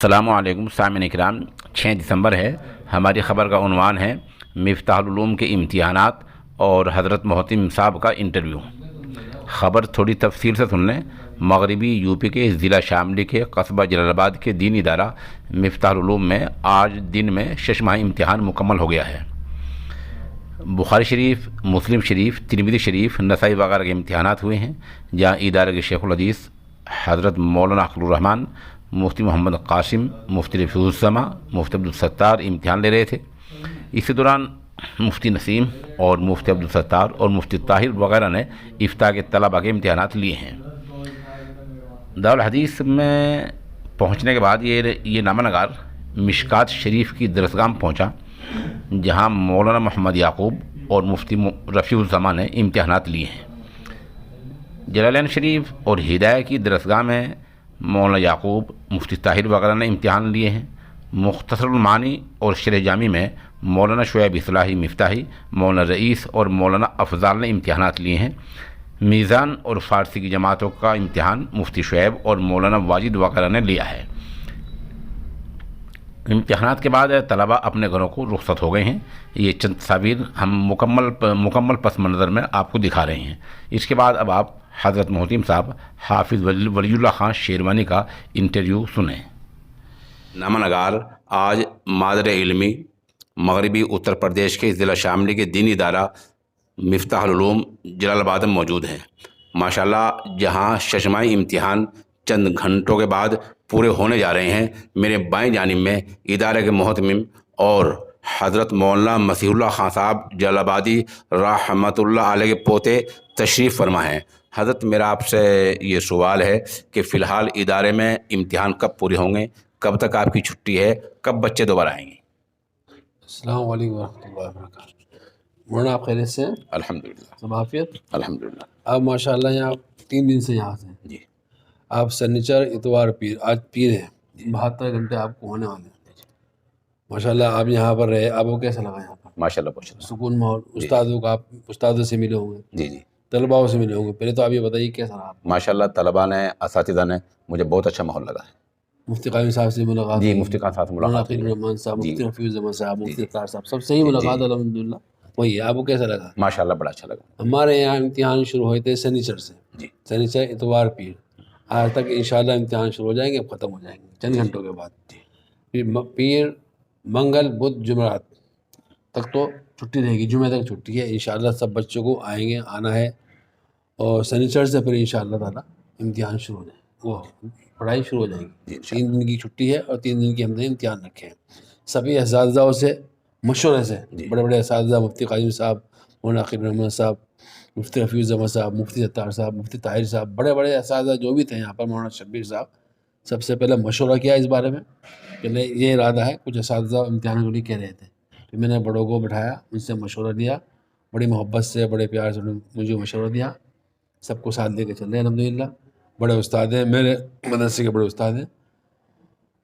السلام علیکم سامعین اکرام، 6 دسمبر ہے۔ ہماری خبر کا عنوان ہے مفتاح العلوم کے امتحانات اور حضرت محتم صاحب کا انٹرویو۔ خبر تھوڑی تفصیل سے سن لیں۔ مغربی یو پی کے ضلع شاملی کے قصبہ جلال آباد کے دینی ادارہ مفتاح العلوم میں آج دن میں 6 ماہی امتحان مکمل ہو گیا ہے۔ بخاری شریف، مسلم شریف، ترمذی شریف، نسائی وغیرہ کے امتحانات ہوئے ہیں، جہاں ادارے کے شیخ الحدیث حضرت مولانا عقل الرحمن، مفتی محمد قاسم، مفتی رفیع الزماں، مفتی عبدالستار امتحان لے رہے تھے۔ اسی دوران مفتی نسیم اور مفتی عبدالستار اور مفتی طاہر وغیرہ نے افتاء کے طلباء کے امتحانات لیے ہیں۔ دارالحدیث میں پہنچنے کے بعد یہ نامہ نگار مشکات شریف کی درسگاہ میں پہنچا، جہاں مولانا محمد یعقوب اور مفتی رفیع الزماں نے امتحانات لیے ہیں۔ جلالین شریف اور ہدایہ کی درسگاہ میں مولانا یعقوب، مفتی طاہر وغیرہ نے امتحان لیے ہیں۔ مختصر المعانی اور شرح جامی میں مولانا شعیب اصلاحی مفتاحی، مولانا رئیس اور مولانا افضال نے امتحانات لیے ہیں۔ میزان اور فارسی کی جماعتوں کا امتحان مفتی شعیب اور مولانا واجد وغیرہ نے لیا ہے۔ امتحانات کے بعد طلباء اپنے گھروں کو رخصت ہو گئے ہیں۔ یہ چند تصاویر ہم مکمل پس منظر میں آپ کو دکھا رہے ہیں۔ اس کے بعد اب آپ حضرت محتم صاحب حافظ ولی اللہ خان شیروانی کا انٹرویو سنیں۔ نامہ نگار آج مادر علمی مغربی اتر پردیش کے ضلع شاملی کے دینی ادارہ مفتاح العلوم جلال آباد میں موجود ہیں۔ ماشاءاللہ جہاں 6 ماہی امتحان چند گھنٹوں کے بعد پورے ہونے جا رہے ہیں، میرے بائیں جانب میں ادارے کے محتمم اور حضرت مولانا مسیح اللہ خان صاحب جلال آبادی رحمۃ اللہ علیہ کے پوتے تشریف فرما ہیں۔ حضرت میرا آپ سے یہ سوال ہے کہ فی الحال ادارے میں امتحان کب پورے ہوں گے، کب تک آپ کی چھٹی ہے، کب بچے دوبارہ آئیں گے؟ السلام علیکم ورحمۃ اللہ وبرکاتہ۔ مولانا آپ خیریت سے ہیں؟ الحمدللہ سب عافیت؟ الحمدللہ۔ آپ ماشاءاللہ یہاں 3 دن سے یہاں سے ہیں۔ جی آپ سنیچر، اتوار، پیر، آج پیر ہے، 72 گھنٹے آپ کو ہونے والے ہیں۔ ماشاءاللہ آپ یہاں پر رہے، آپ کو کیسا لگا یہاں پر؟ ماشاءاللہ بہت شکریہ۔ سکون ماحول، استادوں کا، آپ استادوں سے ملے ہوں گے، جی جی طلباء سے ملے ہوں گے، پہلے تو آپ یہ بتائیے کیسا رہا آپ کو؟ ماشاءاللہ طلباء نے، اساتذہ نے، مجھے بہت اچھا ماحول لگا ہے۔ مفتی قاسم صاحب سے ملاقات جی ہوئی، مفتی خان صاحب سے مولانا ملاقات عقیل ہوئی ہے۔ الرحمان صاحب، جی مفتی رفیع الزماں صاحب، جی مفتی جی اطہار صاحب، سب سے ہی جی ملاقات جی الحمدللہ وہی ہے۔ آپ کو کیسا لگا؟ ماشاءاللہ بڑا اچھا لگا۔ ہمارے یہاں امتحان شروع ہوئے تھے سنیچر سے، جی سنیچر، اتوار، پیر، آج تک انشاءاللہ امتحان شروع ہو جائیں گے، اب ختم ہو جائیں گے چند گھنٹوں کے بعد۔ پھر پیر، منگل، بدھ، جمعرات تک تو چھٹی رہے گی، جمعہ تک چھٹی ہے۔ انشاءاللہ سب بچوں کو آئیں گے، آنا ہے، اور سنیچر سے پھر انشاءاللہ تعالیٰ امتحان شروع ہو جائے، وہ پڑھائی شروع ہو جائے گی۔ 3 دن کی چھٹی ہے اور 3 دن کی ہم نے امتحان رکھے ہیں۔ سبھی اساتذہ سے مشورے سے، بڑے بڑے اساتذہ، مفتی قاسم صاحب، مولانا عقیل الرحمان صاحب، مفتی رفیع الزماں صاحب، مفتی اطہار صاحب، مفتی طاہر صاحب، بڑے بڑے اساتذہ جو بھی تھے یہاں پر، مولانا شبیر صاحب، سب سے پہلے مشورہ کیا اس بارے میں۔ پہلے یہ ارادہ ہے، کچھ اساتذہ امتحانوں کے لیے کہہ رہے تھے، پھر میں نے بڑوں کو بٹھایا، ان سے مشورہ لیا، بڑی محبت سے، بڑے پیار سے مجھے مشورہ دیا، سب کو ساتھ لے کے چل رہے ہیں الحمدللہ۔ بڑے استاد ہیں، میرے مدرسے کے بڑے استاد ہیں،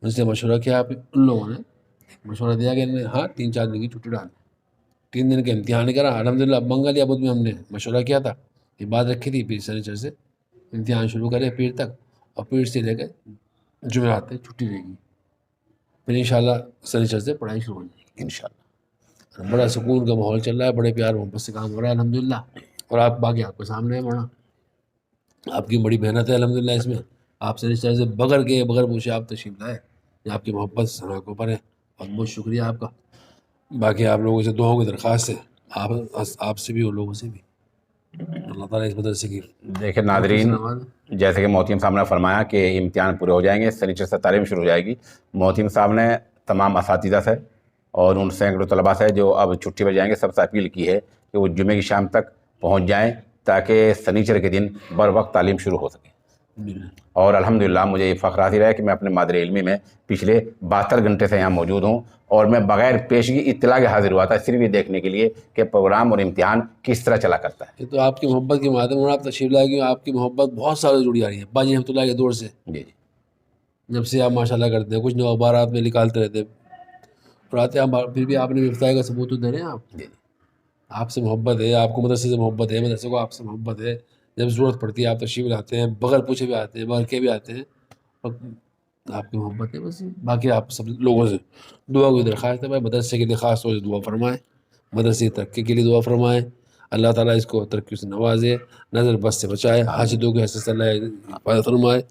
ان سے مشورہ کیا، پھر ان لوگوں نے مشورہ دیا کہ ہاں 3-4 دن کی چھٹی ڈال، 3 دن کے امتحان کرا الحمدللہ۔ منگل یا بدھ میں ہم نے مشورہ کیا تھا، یہ بات رکھی تھی، پھر سنیچر سے امتحان شروع کرے پیر تک، اور پیر سے لے کے جمعرات تک چھٹی رہے گی، پھر انشاءاللہ سنیچر سے پڑھائی شروع ہو جائے گی انشاءاللہ۔ بڑا سکون کا ماحول چل رہا ہے، بڑے پیار محبت سے کام ہو رہا ہے الحمدللہ، اور آپ باقی آپ کے سامنے ہے مولانا، آپ کی بڑی محنت ہے الحمدللہ اس میں۔ آپ سنیچر سے بغیر کے، بغیر پوچھے آپ تشریف لائے، یہ آپ کی محبت سنا کے اوپر ہے، بہت بہت شکریہ آپ کا۔ باقی آپ لوگوں سے دعاؤں کی درخواست ہے، آپ سے بھی اور لوگوں سے بھی، اللہ تعالیٰ اس مدرسے کی دیکھیں ناظرین، جیسے کہ محتم صاحب نے فرمایا کہ امتحان پورے ہو جائیں گے، سنیچر سے تعلیم شروع ہو جائے گی۔ محتم صاحب نے تمام اساتذہ سے اور ان سینکڑوں طلباء سے جو اب چھٹی پر جائیں گے، سب سے اپیل کی ہے کہ وہ جمعے کی شام تک پہنچ جائیں، تاکہ سنیچر کے دن بر وقت تعلیم شروع ہو سکے۔ اور الحمدللہ مجھے یہ فخر حاصل ہے کہ میں اپنے مادر علمی میں پچھلے 72 گھنٹے سے یہاں موجود ہوں، اور میں بغیر پیشگی اطلاع کے حاضر ہوا تھا، صرف یہ دیکھنے کے لیے کہ پروگرام اور امتحان کس طرح چلا کرتا ہے۔ یہ تو آپ کی محبت کے مادھیم اور آپ تشریف لائے، کہ آپ کی محبت بہت سارے جڑی آ رہی ہے باجی رحمۃ اللہ کے دور سے، جی جب سے آپ ماشاءاللہ کرتے ہیں، کچھ نہ اخبارات میں نکالتے رہتے ہیں، اور آتے ہیں پھر بھی آپ نے مفتاح کا ثبوت تو دے رہے ہیں آپ، جی آپ سے محبت ہے، آپ کو مدرسے سے محبت ہے، مدرسے کو آپ سے محبت ہے، جب ضرورت پڑتی ہے آپ تشریف لاتے ہیں، بغیر پوچھے بھی آتے ہیں، بغیر کے بھی آتے ہیں، اور آپ کی محبت ہے بس یہ. باقی آپ سب لوگوں سے دعا کی درخواست ہے بھائی مدرسے کے لیے خاص طور سے دعا فرمائیں, مدرسے کی ترقی کے لیے دعا فرمائیں, اللہ تعالیٰ اس کو ترقی سے نوازے, نظر بس سے بچائے, حاسدوں کے حسد سے اللہ حفاظت فرمائے.